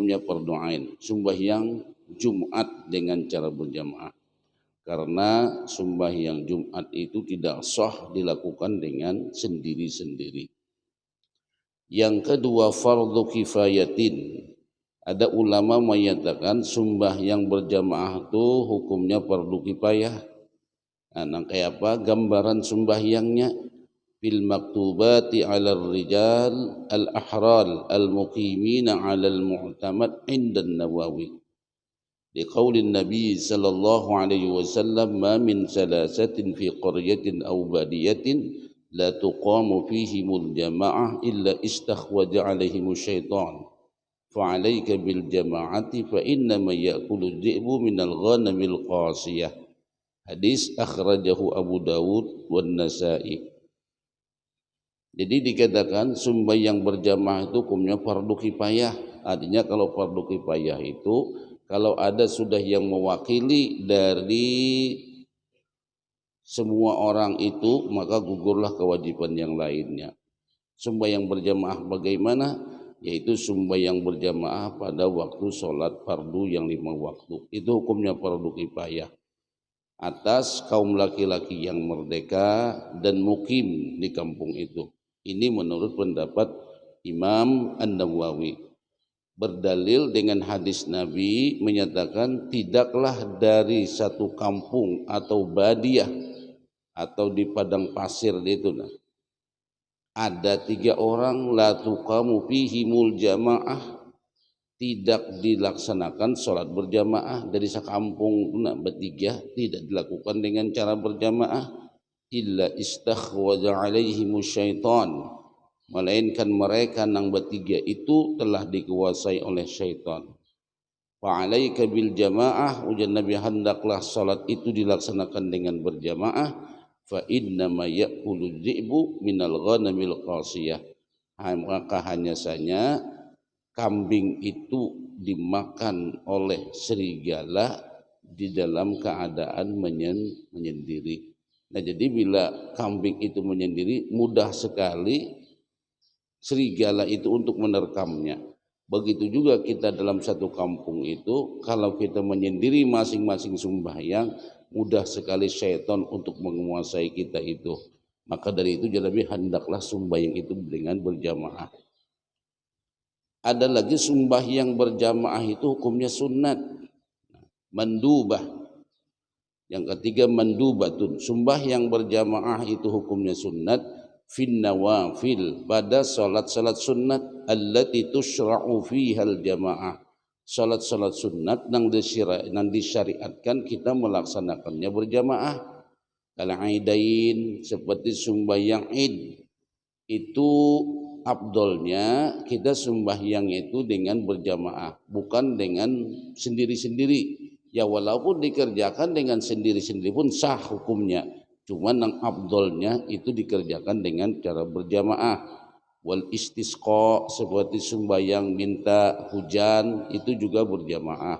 hukumnya fardu ain. Sembahyang Jumat dengan cara berjamaah. Karena sembahyang Jumat itu tidak sah dilakukan dengan sendiri-sendiri. Yang kedua, fardu kifayatin. Ada ulama menyatakan sembahyang berjamaah itu hukumnya fardu kifayah. Nah, kayak apa gambaran sembahyangnya? Bil maktubati 'alal rijal al-ahral al-muqimina 'alal mu'tamad 'inda an-Nawawi. لقول النبي صلى الله عليه وسلم ما من ثلاثة في قرية أو بادية لا تقام فيهم الجماعة إلا استخوذ عليهم الشيطان فعليك بالجماعة فإنما يأكل الذئب من الغنم القاسية. Hadis akhrajahu Abu Dawud wan Nasa'i. Jadi dikatakan sembahyang berjamaah itu hukumnya fardu kifayah. Artinya kalau fardu kifayah itu kalau ada sudah yang mewakili dari semua orang itu, maka gugurlah kewajiban yang lainnya. Sembahyang berjamaah bagaimana? Yaitu sembahyang berjamaah pada waktu sholat fardu yang 5 waktu. Itu hukumnya fardu kifayah. Atas kaum laki-laki yang merdeka dan mukim di kampung itu. Ini menurut pendapat Imam An-Nawawi. Berdalil dengan hadis Nabi menyatakan tidaklah dari satu kampung atau badiah atau di padang pasir itu ada 3 orang la tuqamu fihimul jamaah, tidak dilaksanakan sholat berjamaah dari sekampung bertiga, tidak dilakukan dengan cara berjamaah, illa istakhwadha alaihimus syaitan, melainkan mereka nang bertiga itu telah dikuasai oleh syaitan. Fa'alaika bil jamaah, ujar Nabi, hendaklah salat itu dilaksanakan dengan berjamaah. Fa inna ma ya'kulu dhi'bu minal ghanamil qasiyah, maka hanya saja kambing itu dimakan oleh serigala di dalam keadaan menyendiri. Nah, jadi bila kambing itu menyendiri mudah sekali serigala itu untuk menerkamnya. Begitu juga kita dalam satu kampung itu, kalau kita menyendiri masing-masing sembahyang, mudah sekali syaitan untuk menguasai kita itu. Maka dari itu jadi hendaklah sembahyang itu dengan berjamaah. Ada lagi sembahyang berjamaah itu hukumnya sunat, mandubah. Yang ketiga mandubatun, sembahyang berjamaah itu hukumnya sunat. Fin nawafil, pada salat-salat sunat allati tushra'u fiha al-jamaah, salat-salat sunat yang disyariatkan kita melaksanakannya berjamaah. Kalau aidain seperti sembahyang id itu afdolnya kita sembahyang itu dengan berjamaah, bukan dengan sendiri-sendiri. Ya walaupun dikerjakan dengan sendiri-sendiri pun sah hukumnya. Cuman yang afdolnya itu dikerjakan dengan cara berjamaah. Wal istisqa seperti sembahyang minta hujan itu juga berjamaah.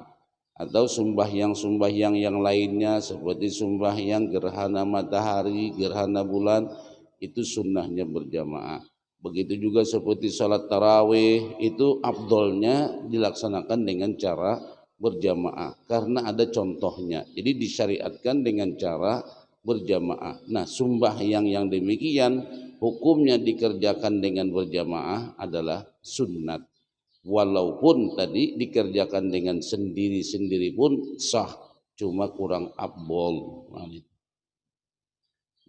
Atau sembahyang yang lainnya seperti sembahyang gerhana matahari, gerhana bulan itu sunnahnya berjamaah. Begitu juga seperti salat tarawih itu afdolnya dilaksanakan dengan cara berjamaah karena ada contohnya. Jadi disyariatkan dengan cara berjamaah. Nah, sembahyang yang demikian hukumnya dikerjakan dengan berjamaah adalah sunat. Walaupun tadi dikerjakan dengan sendiri-sendiri pun sah, cuma kurang afdol.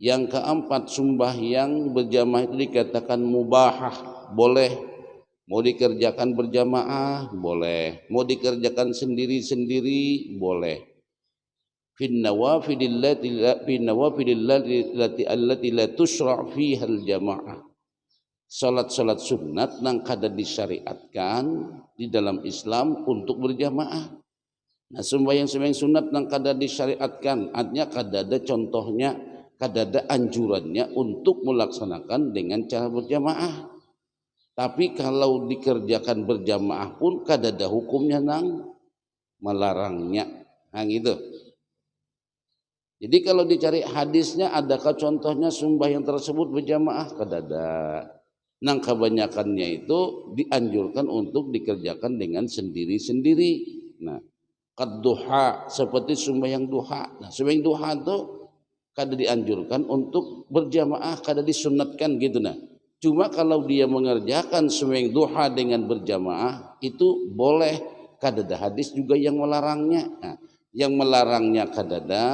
Yang keempat, sembahyang berjamaah itu dikatakan mubahah, boleh. Mau dikerjakan berjamaah boleh, mau dikerjakan sendiri-sendiri boleh. Fin nawafilillati allati la tusyra' fiha al-jamaah. Salat-salat sunat yang kada disyariatkan di dalam Islam untuk berjamaah. Nah, sembahyang sunat yang kada disyariatkan, artinya kada ada contohnya, kada ada anjurannya untuk melaksanakan dengan cara berjamaah. Tapi kalau dikerjakan berjamaah pun kada ada hukumnya nang melarangnya. Nah, gitu. Jadi kalau dicari hadisnya adakah contohnya sembahyang tersebut berjamaah? Kada ada. Nang kebanyakannya itu dianjurkan untuk dikerjakan dengan sendiri-sendiri. Nah, kadduha seperti sembahyang duha. Nah, sembahyang duha itu kada dianjurkan untuk berjamaah, kada disunatkan gitu nah. Cuma kalau dia mengerjakan sembahyang duha dengan berjamaah itu boleh, kada ada hadis juga yang melarangnya. Nah, yang melarangnya kada ada,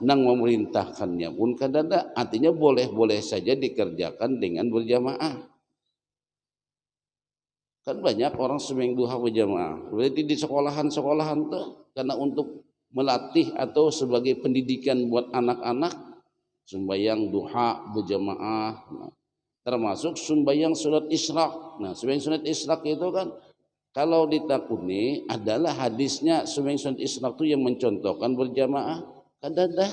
nang memerintahkannya pun kada ada. Artinya boleh-boleh saja dikerjakan dengan berjamaah. Kan banyak orang sembahyang duha berjamaah. Berarti di sekolahan-sekolahan tuh karena untuk melatih atau sebagai pendidikan buat anak-anak sembahyang duha berjamaah. Nah, termasuk sembahyang salat isyraq. Nah, sembahyang salat isyraq itu kan kalau ditakuni adalah hadisnya sembahyang salat isyraq itu yang mencontohkan berjamaah kadada.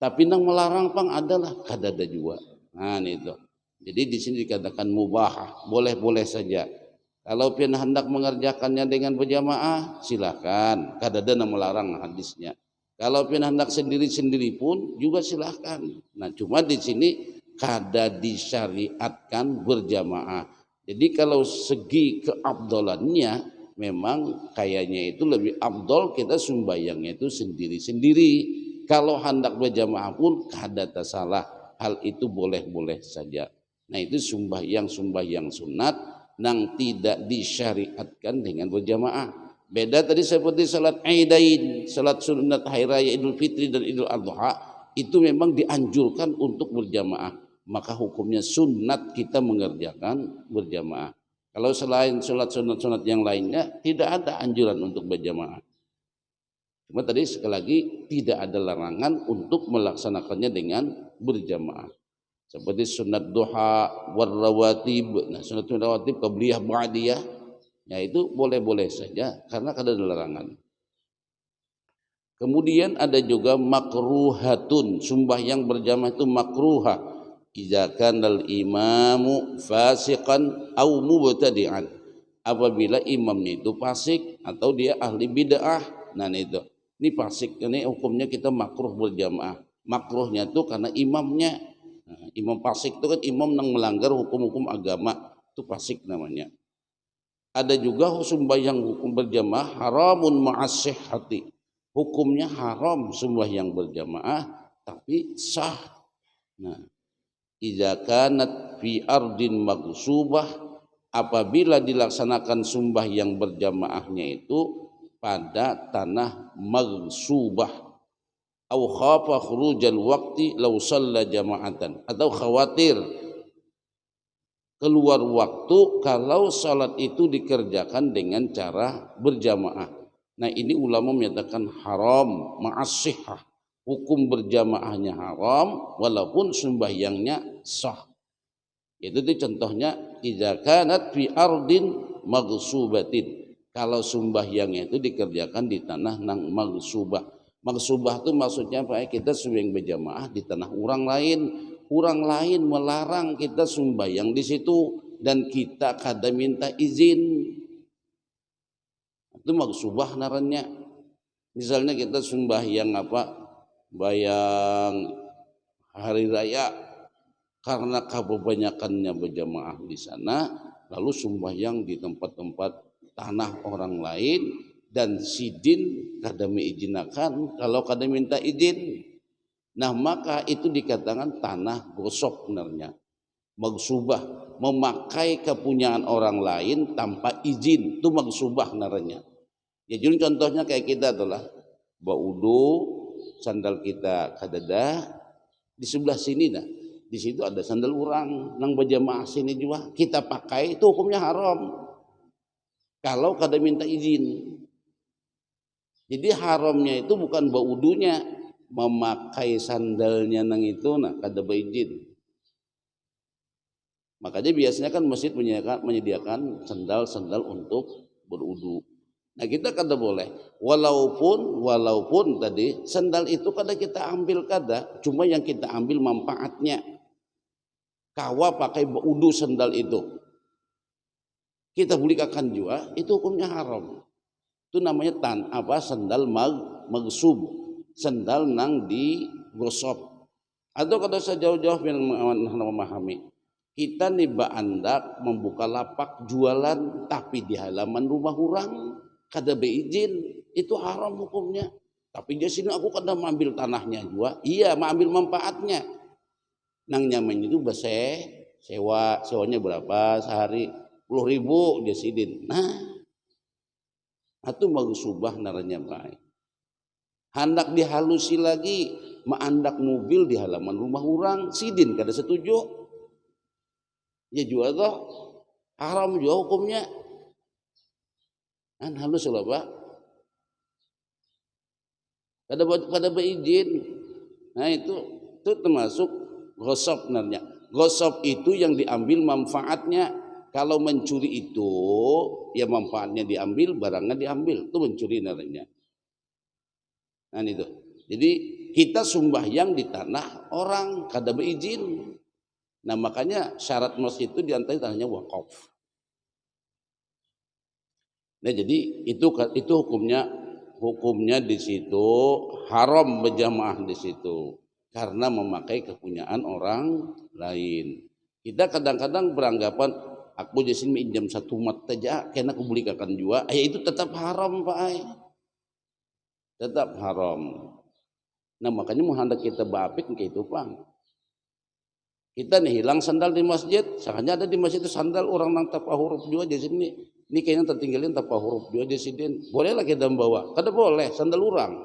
Tapi nang melarang pang adalah kadada juga. Nah, itu. Jadi di sini dikatakan mubah, boleh-boleh saja. Kalau pian hendak mengerjakannya dengan berjamaah, silakan. Kada ada yang melarang hadisnya. Kalau pian hendak sendiri-sendiri pun juga silakan. Nah, cuma di sini kada disyariatkan berjamaah. Jadi kalau segi keabdolannya memang kayaknya itu lebih abdol kita sembahyangnya itu sendiri-sendiri. Kalau hendak berjamaah pun kada salah. Hal itu boleh-boleh saja. Nah, itu sembahyang sunat nang tidak disyariatkan dengan berjamaah. Beda tadi seperti salat Aidain, salat sunat hari raya Idul Fitri dan Idul Adha itu memang dianjurkan untuk berjamaah. Maka hukumnya sunat kita mengerjakan berjamaah. Kalau selain salat sunat-sunat yang lainnya tidak ada anjuran untuk berjamaah. Cuma tadi sekali lagi tidak ada larangan untuk melaksanakannya dengan berjamaah. Seperti sunat duha warrawatib. Nah, sunat rawatib qabliyah ba'diyah ya itu boleh-boleh saja karena kada ada larangan. Kemudian ada juga makruhatun, sembahyang berjamaah itu makruha. Idza kanal imamu fasiqan au mubtadi'an. Apabila imamnya itu fasik atau dia ahli bid'ah. Nah, itu. Ini fasik, ini hukumnya kita makruh berjamaah. Makruhnya itu karena imamnya. Nah, imam fasik itu kan imam yang melanggar hukum-hukum agama, itu fasik namanya. Ada juga sembahyang hukum berjamaah haramun ma'as sihhati. Hukumnya haram sembahyang berjamaah tapi sah. Nah, idza kanat fi ardin maghsubah, apabila dilaksanakan sembahyang berjamaahnya itu pada tanah maghsubah. Au khafa khurujal waqti law shalla jama'atan, atau khawatir keluar waktu kalau salat itu dikerjakan dengan cara berjamaah. Nah, ini ulama menyatakan haram ma'as-sihhah. Hukum berjamaahnya haram walaupun sembahyangnya sah. Itu contohnya idza kanat fi ardin maghsubatin. Kalau sembahyangnya itu dikerjakan di tanah nang maghsubah. Maghsubah itu maksudnya apa? Kita sembahyang berjamaah di tanah orang lain. Orang lain melarang kita sembahyang di situ dan kita kada minta izin. Itu maghsubah narannya. Misalnya kita sembahyang bayang hari raya karena kebanyakannya berjamaah di sana, lalu sembahyang di tempat-tempat tanah orang lain. Dan sidin kada mengizinakan kalau kada minta izin. Nah, maka itu dikatakan tanah gosok sebenarnya. Maghsubah, memakai kepunyaan orang lain tanpa izin, itu maghsubah naranya. Ya, jadi contohnya kayak kita itulah baudu sandal kita kadada di sebelah sini dah. Di situ ada sandal orang nang berjamaah sini juga kita pakai, itu hukumnya haram. Kalau kada minta izin. Jadi haramnya itu bukan baudunya, memakai sandalnya nang itu nah kada beizin. Makanya biasanya kan masjid menyediakan sandal-sandal untuk berudu. Nah, kita kada boleh. Walaupun tadi sandal itu kada kita ambil kada, cuma yang kita ambil manfaatnya. Kawa pakai berudu sandal itu. Kita belikan juga, itu hukumnya haram. Itu namanya sandal maghsub, sandal nang digosok. Atau kalau sejauh-jauh yang memahami Kita nih baandak membuka lapak jualan tapi di halaman rumah orang kada beizin, itu haram hukumnya. Tapi di sini aku kada mengambil tanahnya juga, iya mengambil manfaatnya. Nang nyaman itu sewanya berapa sehari 10.000 dia sidin. Nah, itu magusubah naranya baik. Hendak dihalusi lagi, maandak mobil di halaman rumah orang, sidin kada setuju. Ya juga toh haram juga hukumnya. Kan halus lah Pak. Kada beizin. Nah itu termasuk gosop namanya. Gosop itu yang diambil manfaatnya. Kalau mencuri itu ya manfaatnya diambil, barangnya diambil, itu mencuri namanya. Nah itu. Jadi kita sembahyang di tanah orang kada beizin. Nah makanya syarat masjid itu diantaranya tanahnya wakaf. Nah jadi itu hukumnya di situ haram berjamaah di situ karena memakai kepunyaan orang lain. Kita kadang-kadang beranggapan aku di sini minjam satu mat saja kena aku belikan juga, itu tetap haram Pak. Tetap haram. Nah makanya menghendak kita bapik kayak itu Pak. Kita nih hilang sandal di masjid, sakanya ada di masjid itu sandal orang nang tapa huruf juga di sini. Ini kayaknya tertinggalin tapa huruf juga di sini. Boleh lah kita bawa, kada boleh sandal orang.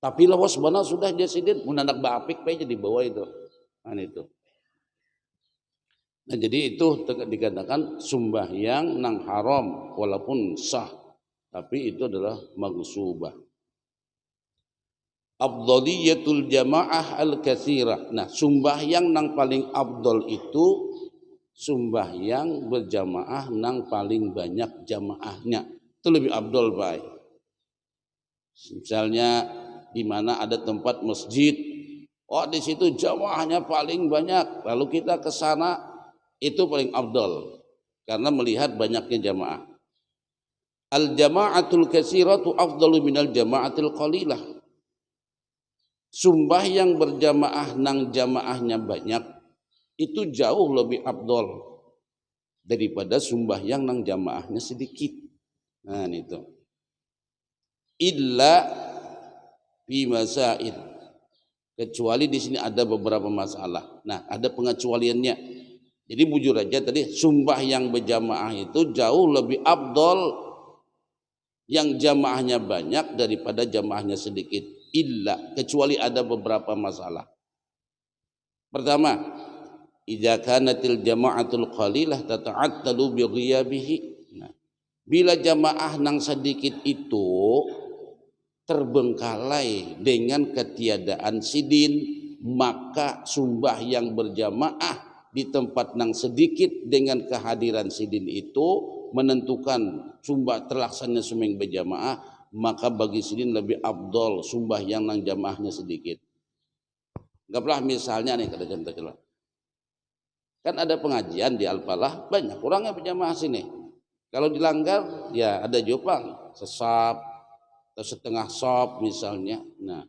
Tapi lawas mana sudah di sini, munanak bapik pe jadi bawa itu. Nah itu. Nah jadi itu dikatakan sembahyang nang haram walaupun sah, tapi itu adalah maghsubah. Afdhaliyatul jamaah al-katsirah. Nah, sembahyang nang paling afdol itu sembahyang berjamaah nang paling banyak jamaahnya. Itu lebih afdol, Pak. Misalnya di mana ada tempat masjid, oh di situ jamaahnya paling banyak, lalu kita ke sana, itu paling afdol karena melihat banyaknya jamaah. Al-jama'atul katsiratu afdalu minal jama'atil qalilah. Sembahyang berjamaah nang jamaahnya banyak itu jauh lebih afdol daripada sembahyang nang jamaahnya sedikit. Nah itu. Illa fi masail. Kecuali di sini ada beberapa masalah. Nah, ada pengecualiannya. Jadi bujur aja tadi sembahyang berjamaah itu jauh lebih afdol yang jamaahnya banyak daripada jamaahnya sedikit. Illa, kecuali ada beberapa masalah. Pertama, idza kanatil jama'atul qalilah tata'attalu bi ghiyabihi. Nah, bila jamaah nang sedikit itu terbengkalai dengan ketiadaan sidin, maka sembahyang berjamaah di tempat nang sedikit dengan kehadiran sidin itu menentukan terlaksana sembahyang berjamaah, maka bagi sidin lebih afdol sembahyang nang jamaahnya sedikit. Anggaplah misalnya nih kada contoh, kan ada pengajian di Al-Falah, banyak orang yang berjamaah sini. Kalau dilanggar ya ada jopang sesap atau setengah sop misalnya. Nah,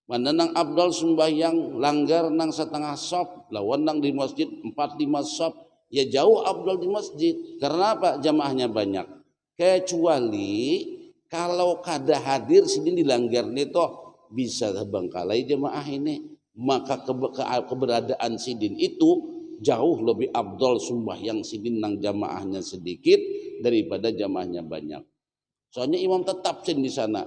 mana nang afdol sembahyang langgar nang setengah sop, lawan nang di masjid 4-5 sop, ya jauh afdol di masjid. Karena apa? Jamaahnya banyak. Kecuali kalau kada hadir sini dilanggar nih toh bisa terbengkalai jemaah ini, maka keberadaan sidin itu jauh lebih afdol sembahyang sidin nang jamaahnya sedikit daripada jamaahnya banyak. Soalnya imam tetap sin di sana.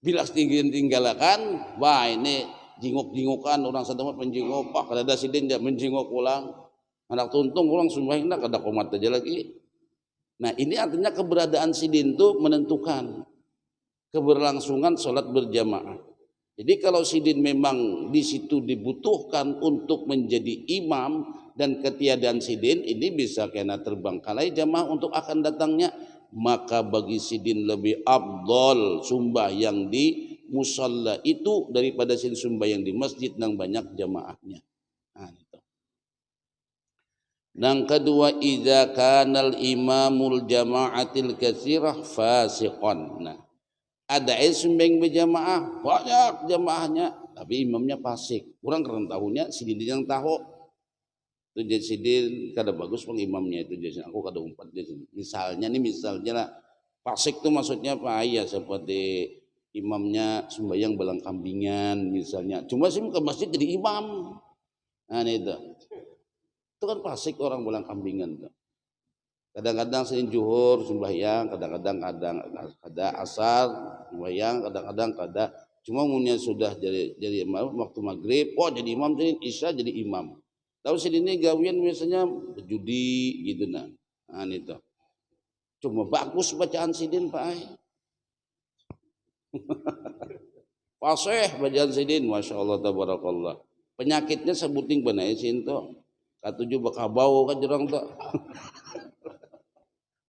Bila tinggalkan, wah ini jinguk-jingukan orang setempat menjinguk, pak kada ada sidin dia menjinguk ulang. Anak tuntung orang sembahyang nak ada komat aja lagi. Nah ini artinya keberadaan sidin itu menentukan keberlangsungan sholat berjamaah. Jadi kalau sidin memang di situ dibutuhkan untuk menjadi imam dan ketiadaan sidin ini bisa kena terbengkalai jamaah untuk akan datangnya, maka bagi sidin lebih afdol sembahyang di musalla itu daripada sidin sembahyang di masjid yang banyak jamaahnya. Nah, itu. Yang kedua, idza kanal imamul jama'atil katsirah fasiqan. Nah, ada sembahyang berjamaah banyak jamaahnya tapi imamnya fasik. Kurang keren tahunya sidin yang tahu. Itu jadi sidin kada bagus pang imamnya itu jadi aku kada umpat jadi. Misalnya lah fasik itu maksudnya apa ya seperti imamnya sembahyang balang kambingan misalnya. Cuma sih ke masjid jadi imam. Nah itu. Itu kan fasik orang balang kambingan tuh. Kadang-kadang sering juhur sembahyang, kadang-kadang ada asar sembahyang, kadang-kadang kada. Cuma umumnya sudah jadi waktu maghrib, jadi imam, jadi isya jadi imam. Tahu sini gawian biasanya berjudi gitu nah itu. Cuma bagus bacaan sidin Pak Ai. Fasih bacaan sidin, masya Allah tabarakallah. Penyakitnya sebuting benai sinto. Katujuh bakabau kan jurang tuh.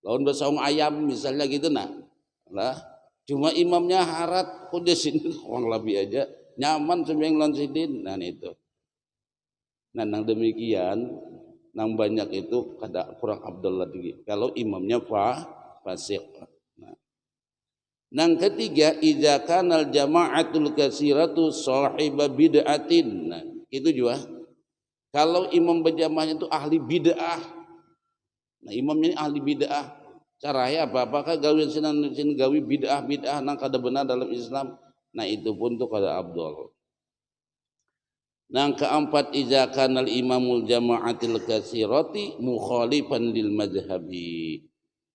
Lawan besaung ayam misalnya gitu nah. Lah, cuma imamnya harat kok di sini orang lebih aja nyaman sembahyang lawan sidin. Nah itu. Nah nang demikian nang banyak itu kada kurang abdul lagi. Kalau imamnya fasik. Nah. Nang ketiga idza kanal jama'atul katsiratu sahiba bid'atin. Nah, itu juga. Kalau imam berjamaahnya itu ahli bid'ah. Nah, imamnya ini ahli bid'ah. Caranya apa? Apakah gawian sin gawi bid'ah nang kada benar dalam Islam? Nah, itu pun tuh kada abdul. Nang keempat idza kanal imamul jama'atil katsirati mukhalifan lil madhhabi.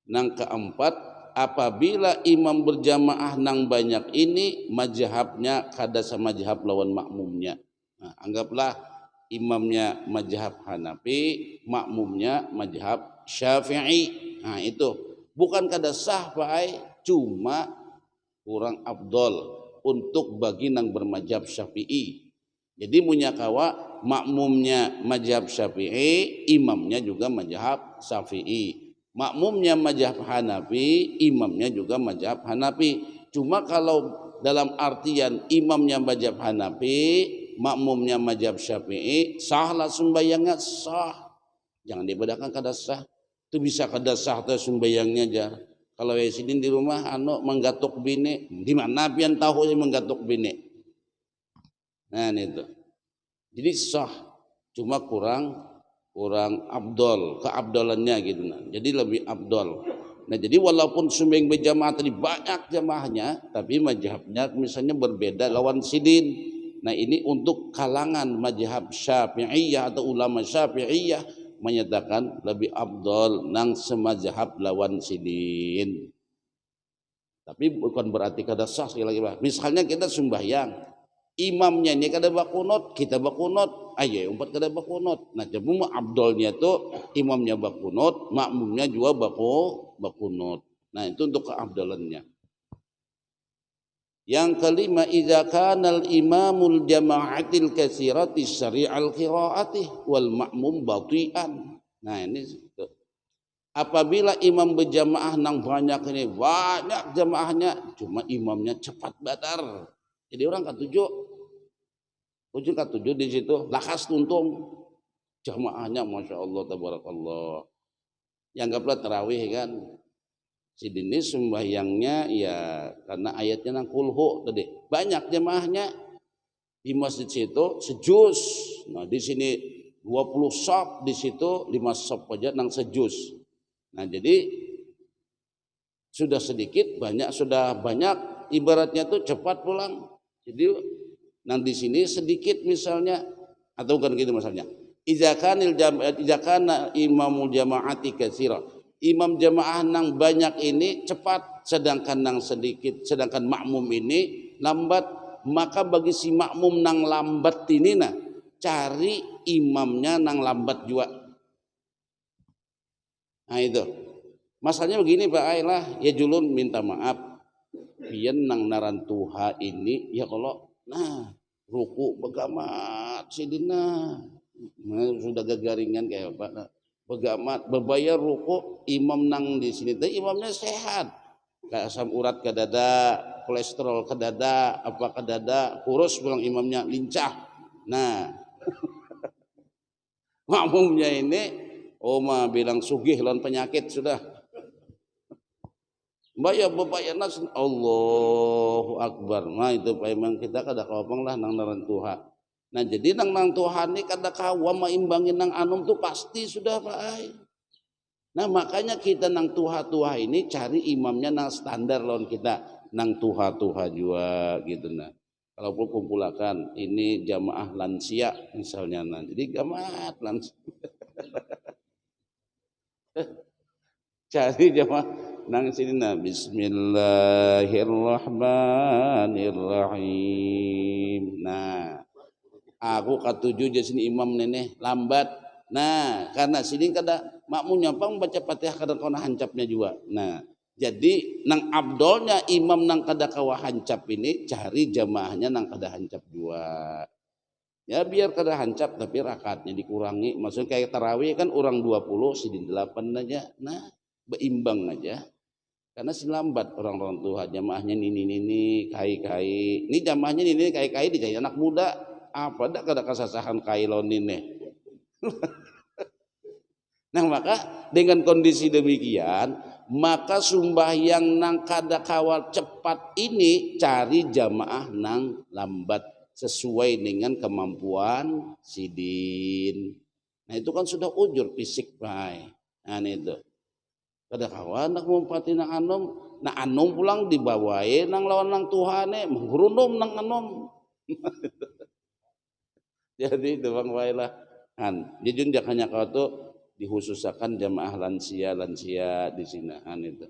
Nang keempat apabila imam berjamaah nang banyak ini mazhabnya kada sama mazhab lawan makmumnya. Nah, anggaplah imamnya mazhab Hanafi, makmumnya mazhab Syafi'i. Nah, itu bukan kada sah Pak, cuma kurang abdol untuk bagi nang bermazhab Syafi'i. Jadi munyakawa makmumnya mazhab Syafi'i, imamnya juga mazhab Syafi'i. Makmumnya mazhab Hanafi, imamnya juga mazhab Hanafi. Cuma kalau dalam artian imamnya mazhab Hanafi, makmumnya mazhab Syafi'i, sahlah sembahyangnya sah. Jangan dibedakan kada sah. Itu bisa kada sah tuh sembahyangnya aja. Kalau sidin di rumah menggatuk bini, di mana pian tahu sih menggatuk bini. Nah itu. Jadi sah, cuma kurang abdol, keabdolannya gitu nah. Jadi lebih abdol. Nah, jadi walaupun sembahyang berjamaah tadi banyak jamaahnya, tapi mazhabnya misalnya berbeda lawan sidin. Nah, ini untuk kalangan mazhab Syafi'iyah atau ulama Syafi'iyah menyatakan lebih abdol nang semazhab lawan sidin. Tapi bukan berarti kada sah sekali lagi. Misalnya kita sembahyang, imamnya ini kada bakunut, kita bakunut, ayo umpat kada bakunut. Nah, cuma abdolnya tuh imamnya bakunut, makmumnya juga bakunut. Nah, itu untuk keabdalannya. Yang kelima, idza kana al-imamul jama'atil katsirati syari'al qiraati wal ma'mum bati'an. Nah, ini apabila imam berjamaah nang banyak ini, banyak jamaahnya, cuma imamnya cepat batar. Jadi orang ketujuh di situ lakas tuntung jamaahnya, masya Allah tabarakallah. Yang anggaplah tarawih kan, si dini sembahyangnya ya karena ayatnya nang kulhu tadi banyak jamaahnya di masjid situ sejus. Nah di sini 20 saf, di situ 5 saf aja nang sejus. Nah jadi sudah sedikit sudah banyak ibaratnya tuh cepat pulang. Jadi nang di sini sedikit misalnya atau kan gitu misalnya. Idza kana imamul jama'ati katsira. Imam jamaah nang banyak ini cepat, sedangkan nang sedikit, sedangkan makmum ini lambat, maka bagi si makmum nang lambat ini nah cari imamnya nang lambat juga. Nah itu. Masalahnya begini Pak Ailah, ya julun minta maaf. Pian nang narantuha ini ya kalau ruku begamat sidina. Sudah gagaringan kayak apa? Begamat bebayar ruku imam nang di sini teh imamnya sehat. Kayak asam urat ke dada, kolesterol ke dada, apa ke dada, kurus bilang imamnya lincah. Nah, makmumnya ini bilang sugih lawan penyakit sudah. Baya bebaya nas Allahu Akbar. Nah itu memang kita kada kawapang lah nang naran Tuhan. Nah jadi nang Tuhan ni kada kawa maimbangin nang anum tu pasti sudah Pak. Nah makanya kita nang tuha ini cari imamnya nang standar lawan kita nang tuha juga gitu nah. Kalau kumpulakan ini jamaah lansia misalnya nah. Jadi jamaah lansia. Cari jamaah nang sini nah Bismillahirrahmanirrahim. Nah, aku katuju di sini imam nenek lambat. Nah, karena sini kada makmum nyampang baca Fatihah kada kena hancapnya juga. Nah, jadi nang abdolnya imam nang kada kawa hancap ini cari jamaahnya nang kada hancap juga. Ya biar kada hancap tapi rakaatnya dikurangi. Maksudnya kayak tarawih kan orang 20 sidin 8 aja. Nah, beimbang aja. Karena lambat orang-orang tua jamaahnya nini kai. Ini jamaahnya nini kai dicari anak muda. Apa dah kada kasasahan kai lawan nini. Nah maka dengan kondisi demikian maka sembahyang nang kada kawal cepat ini cari jamaah nang lambat sesuai dengan kemampuan sidin. Nah itu kan sudah ujur fisik Pak. Nah itu kada kawan nak mumpati nang anom. Nah anom pulang dibawai nang lawan nang Tuhane menggurundum nang anom. Jadi itu bang wailah kan. Jujun jakanya kau tuh dihususakan jamaah lansia di sini kan itu.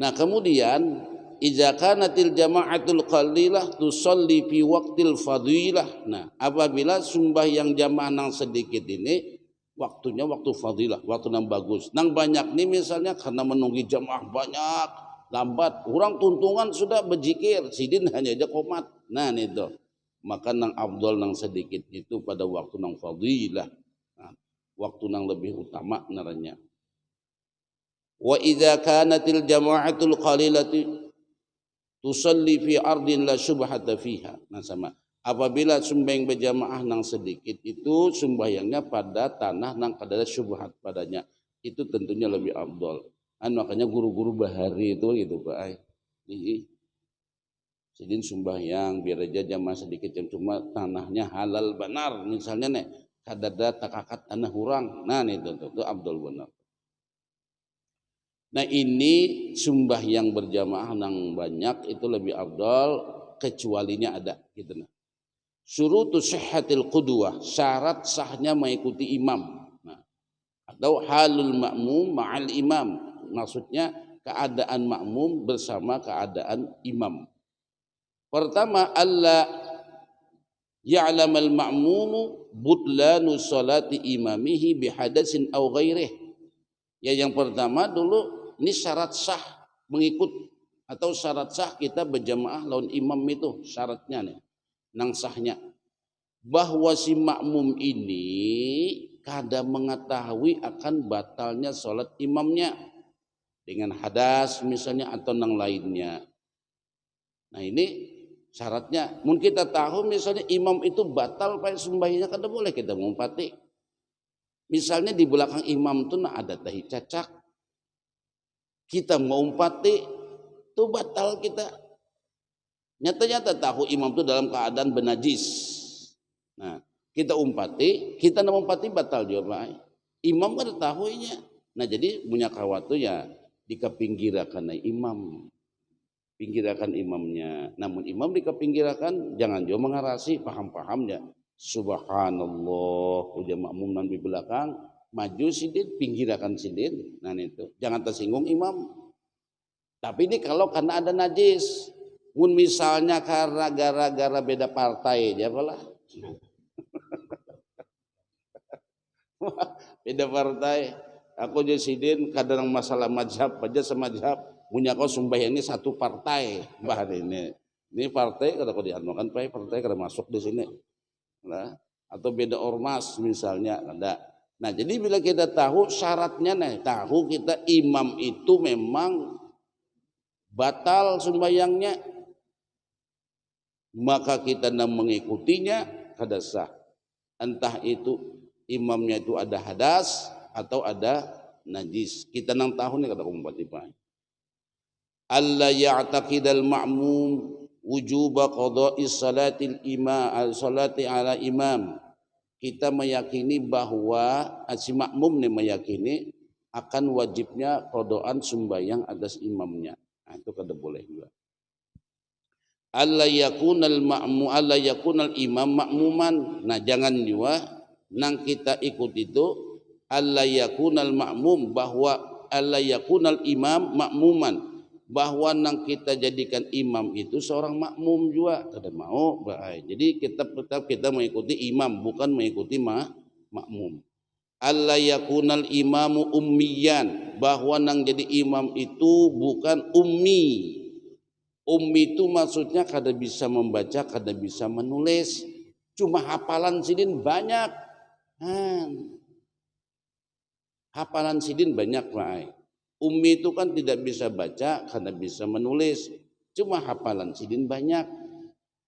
Nah kemudian idza kanatil jama'atul qalilah tusalli fi waqtil fadilah. Nah apabila sembahyang jamaah nang sedikit ini waktunya waktu fadilah, waktu nang bagus. Nang banyak nih misalnya karena menunggu jamaah banyak lambat, orang tuntungan sudah berzikir, sidin hanya aja komat. Nah itu maka nang afdol nang sedikit itu pada waktu nang fadilah, nah, waktu nang lebih utama naranya. Wa idza kanatil jama'atul qalilati tusalli fi ardin la syubhata fiha. Nah sama apabila sembahyang berjamaah nang sedikit itu sembahyangnya pada tanah nang kada ada syubhat padanya, itu tentunya lebih afdol. Makanya guru-guru bahari itu gitu Pak. Sidin sembahyang biar aja jamaah sedikit yang cuma tanahnya halal benar misalnya nih kadada takakat tanah hurang. Nah itu afdol benar. Nah ini sembahyang berjamaah nang banyak itu lebih afdal kecualinya ada gitu nah. Syurutu sihhatil qudwah, syarat sahnya mengikuti imam. Nah, atau halul makmum ma'al imam, maksudnya keadaan makmum bersama keadaan imam. Pertama alla ya'lamal ma'mumu butlanu salati imamihi bihadasin aw ghairih. Ya yang pertama dulu ini syarat sah mengikut atau syarat sah kita berjamaah lawan imam itu syaratnya nih nang sahnya bahwa si makmum ini kada mengetahui akan batalnya sholat imamnya dengan hadas misalnya atau nang lainnya. Nah ini syaratnya. Mungkin kita tahu misalnya imam itu batal pada sembahyangnya kada boleh kita ngumpati. Misalnya di belakang imam itu nah ada tahi cacak. Kita mau umpati itu batal kita. Nyata-nyata tahu imam itu dalam keadaan benajis. Nah, kita umpati, kita nak umpati batal juga. Imam kan tahunya. Nah, jadi punya kawat tu ya dikepinggirakan imam. Pinggirakan imamnya. Namun imam dikepinggirakan jangan jauh mengarasi, paham-pahamnya. Subhanallah, ujar makmum nan di belakang, maju sidin, pinggirakan sidin. Nah itu, jangan tersinggung imam. Tapi ini kalau karena ada najis, mun misalnya karena gara-gara beda partai, ya apalah. Beda partai, aku jadi sidin kadang masalah mazhab aja semazhab, punya kau sembahyang ini satu partai, bah ini partai kada kau dianukan partai kada masuk di sini. Nah, atau beda ormas misalnya ada. Nah jadi bila kita tahu syaratnya nih, tahu kita imam itu memang batal sembahyangnya, maka kita nak mengikutinya kada sah. Entah itu imamnya itu ada hadas atau ada najis. Kita nang tahu nih kata umpati Pak. Alla ya'taqidal ma'mum wujuba qada'i salatil imam salati ala imam. Kita meyakini bahwa si makmum nih meyakini akan wajibnya qadaan sembahyang atas imamnya. Nah, itu kada boleh juga. Alla yakunal imam makmuman. Nah, jangan juga nang kita ikut itu alla yakunal ma'mum bahwa alla yakunal imam makmuman. Bahwa nang kita jadikan imam itu seorang makmum juga kada mau baik. Jadi tetap kita mengikuti imam bukan mengikuti makmum. Alla yakunal imamu ummiyan, bahwa nang jadi imam itu bukan ummi. Ummi itu maksudnya kada bisa membaca, kada bisa menulis, cuma hafalan sidin banyak. Hafalan sidin banyak baik. Ummi itu kan tidak bisa baca karena bisa menulis, cuma hafalan sidin banyak.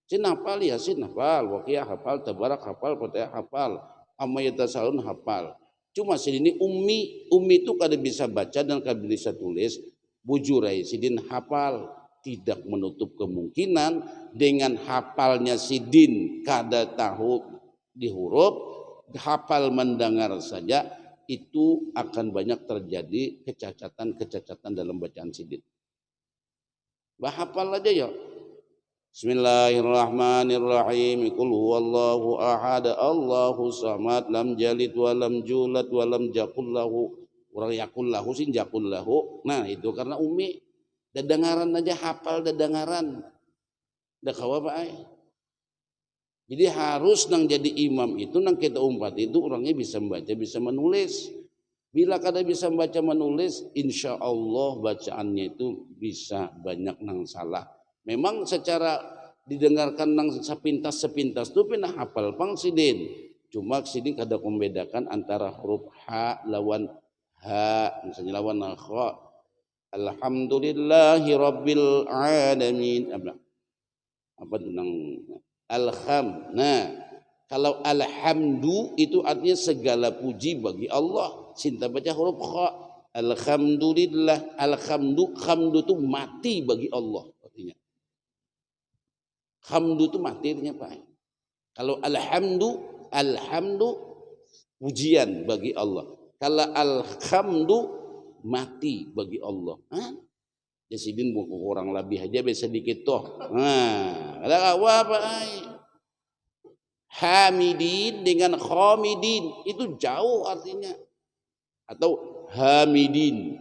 Sin hafal, Yasin hafal, Waqiah hafal, Tabarak hafal, Fatihah hafal, Amma Yatasa'alun hafal. Cuma sidin ini ummi itu kada bisa baca dan kada bisa tulis. Bujurai sidin hafal, tidak menutup kemungkinan dengan hafalnya sidin kada tahu di huruf, hafal mendengar saja itu akan banyak terjadi kecacatan dalam bacaan sidin. Bahapal aja ya. Bismillahirrahmanirrahim. Qul huwallahu ahad, Allahu samad, lam yalid wa lam yulad wa lam yakul lahu sin yakul lahu. Nah, itu karena ummi. Dadangaran aja hafal dadangaran. Dah kawa bae. Jadi harus nang jadi imam itu nang kita umpat itu orangnya bisa membaca, bisa menulis. Bila kada bisa membaca menulis, insya Allah bacaannya itu bisa banyak nang salah. Memang secara didengarkan nang sepintas itu pernah hafal pang sidin. Cuma sidin kada membedakan antara huruf ha lawan ha, misalnya lawan kha. Alhamdulillahi rabbil alamin. Apa tentang Nah, kalau alhamdu itu artinya segala puji bagi Allah. Sinta baca huruf kha. Alhamdulillah, hamdu itu mati bagi Allah artinya. Hamdu itu mati artinya Pak. Kalau alhamdu pujian bagi Allah. Kalau alhamdu mati bagi Allah. Ya sidin kurang lebih aja bisa dikit toh. Ada apa? Hamidin dengan khamidin itu jauh artinya. Atau hamidin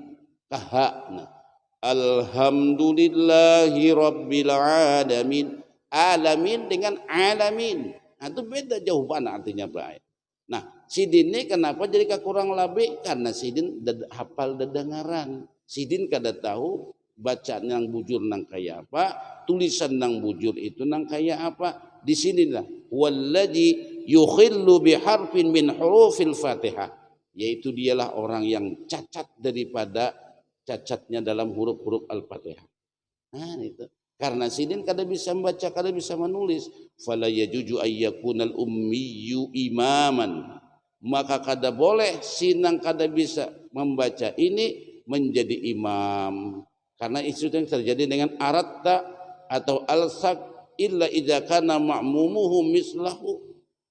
kahana. Alhamdulillahi rabbil alamin. Alamin dengan alamin. Nah, itu beda jauh mana artinya baik. Nah, sidin ini kenapa jadi kurang lebih? Karena sidin hafal dedengaran. Sidin kada tahu bacaan yang bujur nang kayak apa, tulisan nang bujur itu nang kayak apa. Di sinilah walladzi yukhillu biharfin min hurufil Fatihah, yaitu dialah orang yang cacat daripada cacatnya dalam huruf-huruf Al-Fatihah. Nah, itu. Karena sidin kada bisa membaca, kada bisa menulis, fala yajuju ayyakunal ummiyu imaman. Maka kada boleh sinang kada bisa membaca ini menjadi imam. Karena itu yang terjadi dengan aratta atau alsak illa idza kana ma'mumuhu mislahu,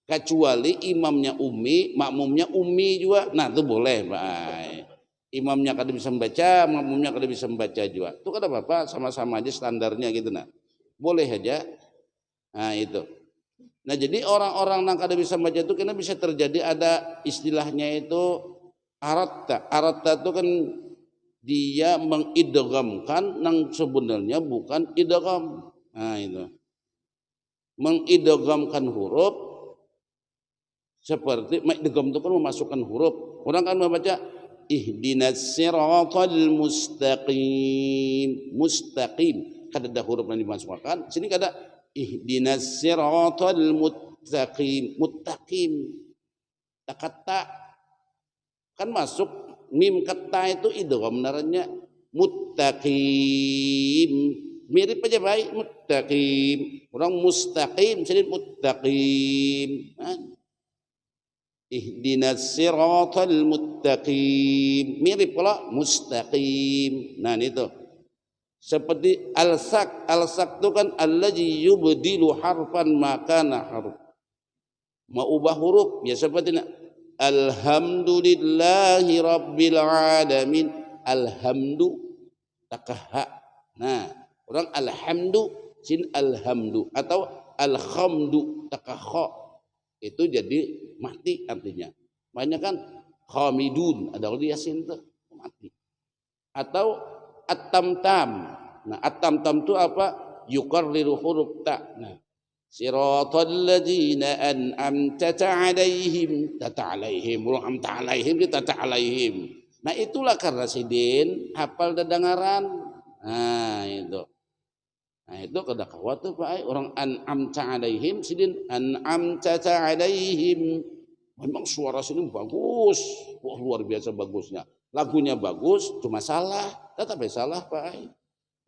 kecuali imamnya ummi, makmumnya ummi juga. Nah, itu boleh, baik. Imamnya kada bisa membaca, makmumnya kada bisa membaca juga. Itu kada apa-apa, sama-sama aja standarnya gitu nah. Boleh aja. Nah, itu. Nah, jadi orang-orang yang kada bisa membaca itu kena bisa terjadi ada istilahnya itu aratta. Aratta itu kan dia mengidghamkan yang sebenarnya bukan idgham. Nah, itu. Mengidghamkan huruf seperti idgham itu kan memasukkan huruf. Orang kan membaca ihdinas siratal mustaqim. Mustaqim kada ada huruf yang dimasukkan. Sini kada ihdinas siratal muttaqim. Muttaqim. Kata kan masuk mim kata itu idgham naranya muttaqim, mirip aja baik muttaqim. Orang mustaqim jadi muttaqim. ihdinas siratal muttaqim. Mirip kalau mustaqim. Nah itu seperti al-sak. Al-sak itu kan allazi yubdilu harfan makana harf. Mau ubah huruf ya seperti alhamdulillahi rabbil alamin. Alhamdu takah. Nah, orang alhamdu sin alhamdu atau alhamdu takah. Itu jadi mati artinya. Banyak kan hamidun ada di yasin tuh mati. Atau at-tamtam. Nah, at-tamtam itu apa? Yukarriru huruf ta. Nah, siratal ladzina an'amta 'alaihim tata'alaihim ru'amta 'alaihim tata'alaihim. Nah, itulah karena sidin hafal dadangaran. Nah, itu. Nah, itu kada kawat tuh Pak orang an'amta 'alaihim sidin an'amta 'alaihim. Memang suara sini bagus. Wah, luar biasa bagusnya. Lagunya bagus, cuma salah. Tetap salah Pak.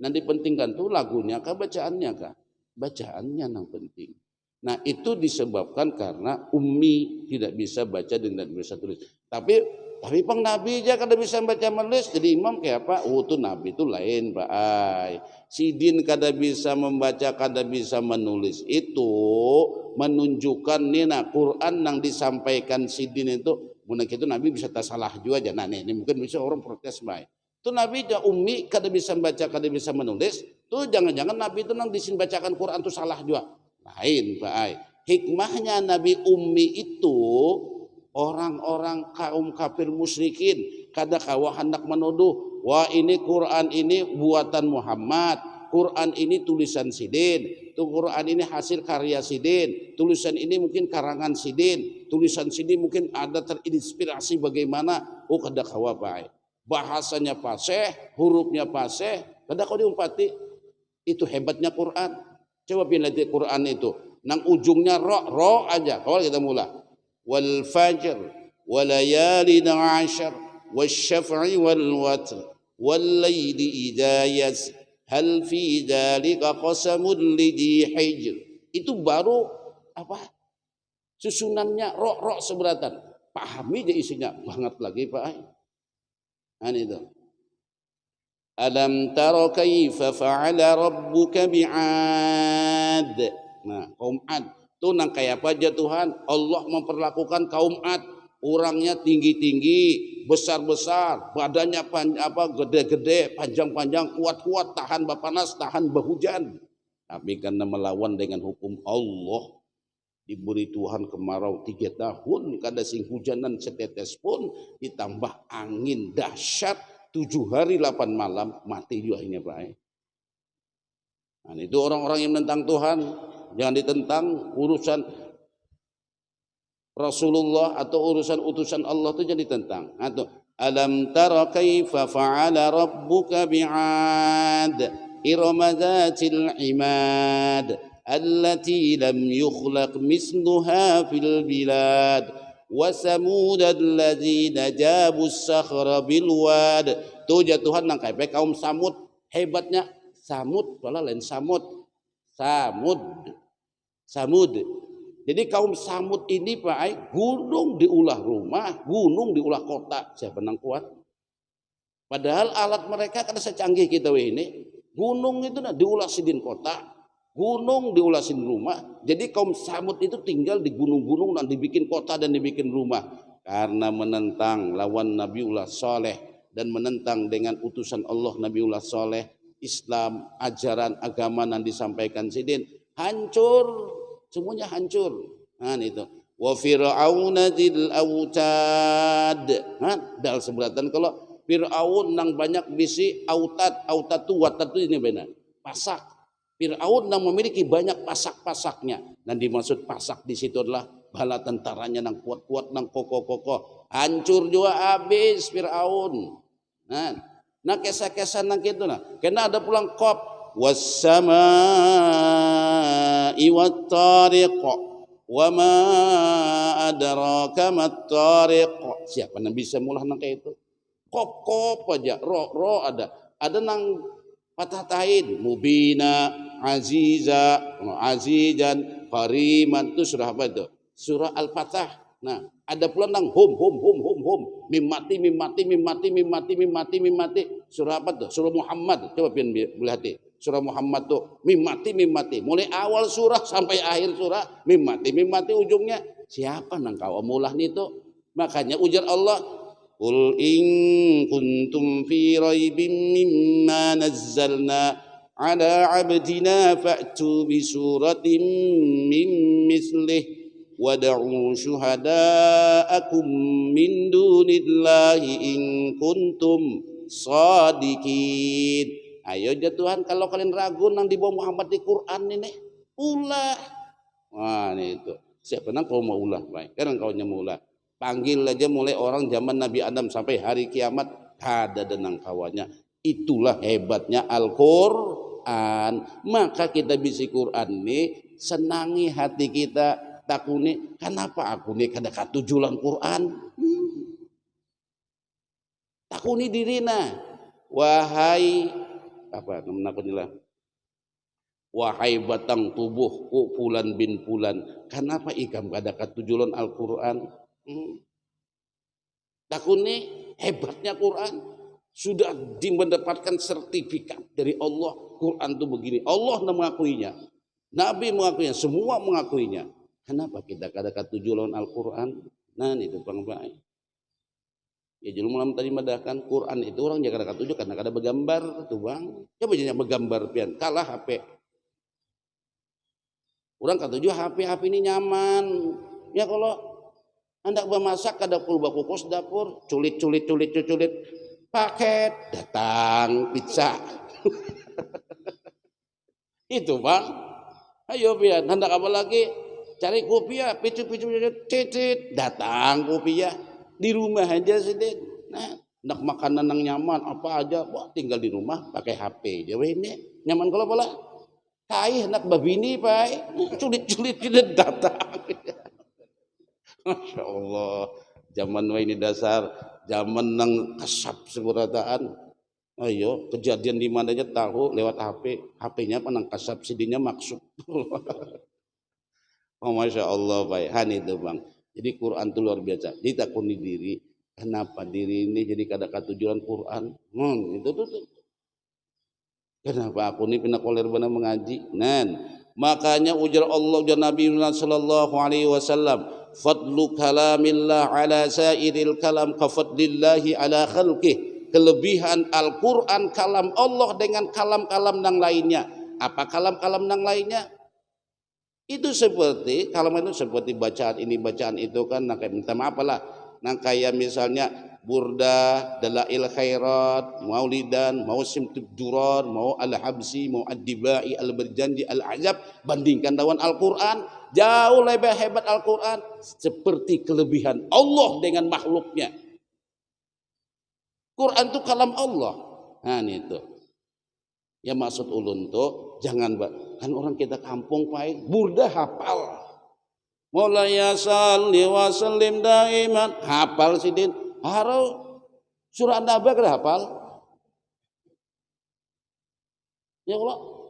Nanti pentingkan tuh lagunya kah bacaannya kah? Bacaannya yang penting. Nah, itu disebabkan karena ummi tidak bisa baca dan tidak bisa tulis. Tapi pang nabi aja kada bisa baca menulis jadi imam kayak apa? Oh, tuh nabi itu lain Pak. Sidin kada bisa membaca, kada bisa menulis itu menunjukkan nina Quran yang disampaikan sidin itu mungkin itu nabi bisa tak salah juga aja. Nah, ini mungkin bisa orang protes baik. Tuh nabi aja ummi kada bisa baca, kada bisa menulis. Tuh jangan-jangan nabi itu nang disin bacakan Quran tuh salah juga. Lain Pak. Hikmahnya nabi ummi itu orang-orang kaum kafir musyrikin kada kawa hendak menuduh wah ini Quran ini buatan Muhammad, Quran ini tulisan sidin, tuh Quran ini hasil karya sidin, tulisan ini mungkin karangan sidin, tulisan sidin mungkin ada terinspirasi bagaimana. Oh, kada kawa Pak. Bahasanya fasih, hurufnya fasih, kada kau diumpati. Itu hebatnya Quran. Coba pilih Quran itu nang ujungnya ro aja. Kalau kita mulai wal fajr walayalin 'ashr wasyaf'i wal watr wal laili idza yas hal fi dzalika qasamul lidhi hijr. Itu baru apa susunannya ro seberatan. Pahami aja isinya banget lagi Pak. Nah itu alam tara kaifa fa'ala rabbuka bi'ad. Nah, kaum Ad itu nang kayak apa aja Tuhan Allah memperlakukan kaum Ad, orangnya tinggi-tinggi, besar-besar, badannya gede-gede, panjang-panjang, kuat-kuat, tahan panas, tahan berhujan. Tapi karena melawan dengan hukum Allah, diberi Tuhan kemarau 3 tahun, kada sing hujanan setetes pun, ditambah angin dahsyat 7 hari 8 malam, mati juga ini Pak. Nah, itu orang-orang yang menentang Tuhan. Jangan ditentang urusan Rasulullah atau urusan utusan Allah itu jadi ditentang. Atau alam tara kaifa fa'ala rabbuka bi'ad irama dzatil imad allati lam yukhlaq misluha fil bilad wa samud alladzina jabu as-sakhra bil wad. Tuh Tuhan nang kayak kaum Samud. Hebatnya Samud, wala lain Samud. Samud. Jadi kaum Samud ini Pak, gunung diulah rumah, gunung diulah kota. Siapa nang kuat? Padahal alat mereka kan secanggih kita ini. Gunung itu diulah sidin kota, gunung diulah sidin rumah. Jadi kaum Samud itu tinggal di gunung-gunung dan dibikin kota dan dibikin rumah. Karena menentang lawan Nabiullah Saleh dan menentang dengan utusan Allah Nabiullah Saleh, Islam, ajaran agama yang disampaikan sidin hancur, semuanya hancur. Nah itu wa fir'auna dzil autad. Nah, dal seberatan kalau Fir'aun nang banyak bisi autad tu watad tu ini benar pasak. Fir'aun nang memiliki banyak pasak-pasaknya, dan dimaksud pasak di situ adalah bala tentaranya nang kuat-kuat nang kokoh-kokoh. Hancur juga habis Fir'aun. Nah kisah-kisah nang gitu nah. Kena ada pulang kop was-samaa'i wat-tariq wa ma adraka mat-tariq. Siapa yang bisa mulah nang kayak itu? Kop aja, ro ada nang patah tain mubina, aziza, azizan, kariman. Itu surah apa itu? Surah Al-Fatah. Nah, ada pula nang hum. Mim mati, mim mati, mim mati, mim mati, mim mati, mim mati. Surah apa tuh? Surah Muhammad. Coba pian lihat hati. Surah Muhammad tuh mim mati, mim mati. Mulai awal surah sampai akhir surah mim mati ujungnya. Siapa nang kau mulah itu? Makanya ujar Allah, qul in kuntum fi raibin mimma nazzalna ala abdina fa'tu bi suratin min mislih wad'u syuhada'akum min dunillahi in kuntum shadiqin. Ayo ya Tuhan, kalau kalian ragu nang di bawah Muhammad di Quran ini ulah. Wah ini itu. Siapa nang kau mau ulah, baik. Kan kau mau ulah. Panggil aja mulai orang zaman Nabi Adam sampai hari kiamat ada denang kawannya. Itulah hebatnya Al-Qur'an. Maka kita bisi Quran ini senangi hati kita. Takuni, kenapa aku nih kada katujulan Quran? Takuni dirina, wahai apa namanya lah, wahai batang tubuhku Fulan bin Fulan, kenapa ikam kada katujulan Al Quran? Takuni hebatnya Quran, sudah mendapatkan sertifikat dari Allah. Quran itu begini, Allah mengakuinya, Nabi mengakuinya, semua mengakuinya. Kenapa kita kada katujulan Al-Quran? Nah itu bang baik. Ya jadi malam tadi madakan Quran itu orang jangan kada katuju karena kada bergambar tuh bang. Coba jangan bergambar pian, kalah HP. Orang katuju HP ini nyaman. Ya kalau hendak bermasak kada perlu bakukus dapur, culit, paket datang pizza. Itu bang. Ayo pian, hendak apa lagi? Cari kopiah, cicit, datang kopiah di rumah aja sih. Nah, nak makanan yang nyaman apa aja, wah tinggal di rumah pakai HP. Jauh ini nyaman kalau pula. Kai nak babini pai, culit datang. Masya Allah, zaman ini dasar zaman nang kasap segurataan. Ayo kejadian di mana aja tahu lewat HP, HP-nya apa nang kasap sidinya maksud. Oh Masya Allah baik itu bang. Jadi Quran itu luar biasa. Ditakuni diri. Kenapa diri ini jadi kada katujuan Quran? Itu tuh. Kenapa aku ini pindah koler benar mengaji? Makanya ujar Allah ujar Nabi Sallallahu Alaihi Wasallam. Fadlu kalamillah ala sairil kalam kafadlillahi ala khalqih. Kelebihan Al-Quran kalam Allah dengan kalam-kalam yang lainnya. Apa kalam-kalam yang lainnya? Itu seperti kalau itu seperti bacaan ini bacaan itu kan nak minta maaf lah nang kayak misalnya burda dalail khairat maulidan mau simtud durar mau al-habsi mau ad-dibai al-berjanji al-ajab bandingkan dawan Al-Quran jauh lebih hebat Al-Quran seperti kelebihan Allah dengan makhluknya. Quran itu kalam Allah. Nah itu ya maksud ulun tuh jangan kan orang kita kampung pai burda hafal Maulaya salli wa sallim daiman hafal sidin harau surah An-Naba kada hafal ya Allah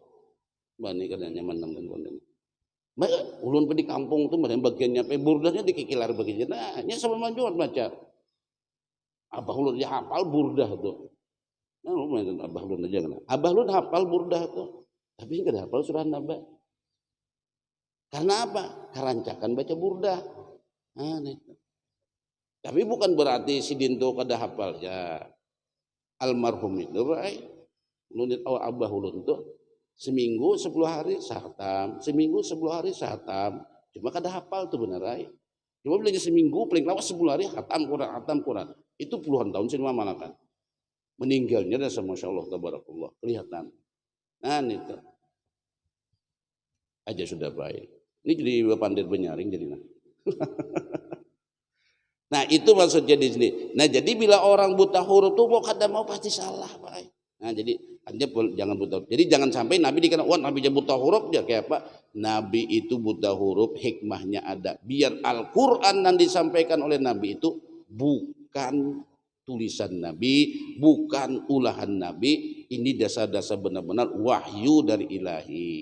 bani kada nyaman nang konten ulun di kampung tuh mana bagiannya pai burdanya dikikilar bagian nah nya sama manjuan baca abah ulun ya hafal burdah tuh. Nah, Abah Lun aja kan. Abah Lun hafal burdah tuh. Tapi enggak hafal surah An-Naba. Karena apa? Karancakan baca burdah. Nah, itu. Tapi bukan berarti si Dinto kada hafal ya. Almarhum itu baik. Lunit awal Abah Lun tuh seminggu 10 hari sahatam, seminggu 10 hari sahatam. Cuma kada hafal tuh benar ay. Cuma belajar seminggu paling lawas 10 hari hatam Quran. Itu puluhan tahun sih mana kan. Meninggalnya dan Masya Allah tabarakallah kelihatan. Nah itu aja sudah baik. Ini jadi pandai penyaring jadi nah itu maksudnya di sini. Nah jadi bila orang buta huruf tuh mau kada mau pasti salah baik. Nah jadi aja jangan buta. Jadi jangan sampai Nabi dikatakan wah Nabi aja buta huruf ya kayak apa? Nabi itu buta huruf hikmahnya ada. Biar Al-Quran yang disampaikan oleh Nabi itu bukan tulisan Nabi, bukan ulahan Nabi. Ini dasar-dasar benar-benar wahyu dari ilahi.